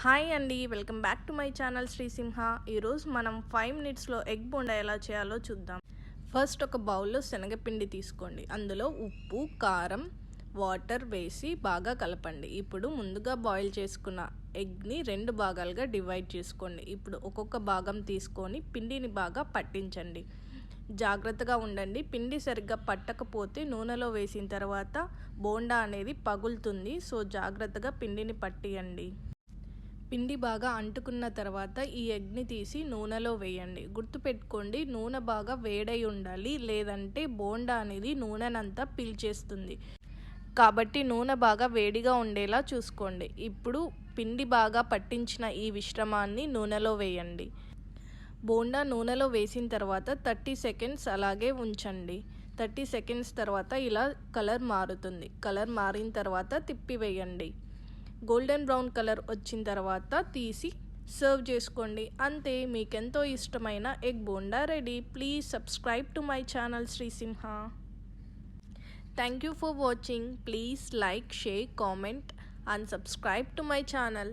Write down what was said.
Hi అండి, welcome back to my channel Srisimha. ఈరోజు మనం 5 మినిట్స్లో ఎగ్ బోండా ఎలా చేయాలో చూద్దాం. ఫస్ట్ ఒక బౌల్లో శనగపిండి తీసుకోండి. అందులో ఉప్పు, కారం, వాటర్ వేసి బాగా కలపండి. ఇప్పుడు ముందుగా బాయిల్ చేసుకున్న ఎగ్ని 2 భాగాలుగా డివైడ్ చేసుకోండి. ఇప్పుడు ఒక్కొక్క భాగం తీసుకొని పిండిని బాగా పట్టించండి. జాగ్రత్తగా ఉండండి. పిండి సరిగ్గా పట్టకపోతే నూనెలో వేసిన తర్వాత బోండా అనేది పగులుతుంది. సో జాగ్రత్తగా పిండిని పట్టియండి. పిండి బాగా అంటుకున్న తర్వాత ఈ ఎగ్ని తీసి నూనెలో వేయండి. గుర్తుపెట్టుకోండి, నూనె బాగా వేడై ఉండాలి, లేదంటే బోండా అనేది నూనెనంతా పీల్చేస్తుంది. కాబట్టి నూనె బాగా వేడిగా ఉండేలా చూసుకోండి. ఇప్పుడు పిండి బాగా పట్టించిన ఈ మిశ్రమాన్ని నూనెలో వేయండి. బోండా నూనెలో వేసిన తర్వాత 30 సెకండ్స్ అలాగే ఉంచండి. 30 సెకండ్స్ తర్వాత ఇలా కలర్ మారుతుంది. కలర్ మారిన తర్వాత తిప్పివేయండి. గోల్డెన్ బ్రౌన్ కలర్ వచ్చిన తర్వాత తీసి సర్వ్ చేసుకోండి. అంతే, మీకెంతో ఇష్టమైన egg bonda ready. Please subscribe to my channel Srisimha. Thank you for watching. Please like, share, comment and subscribe to my channel.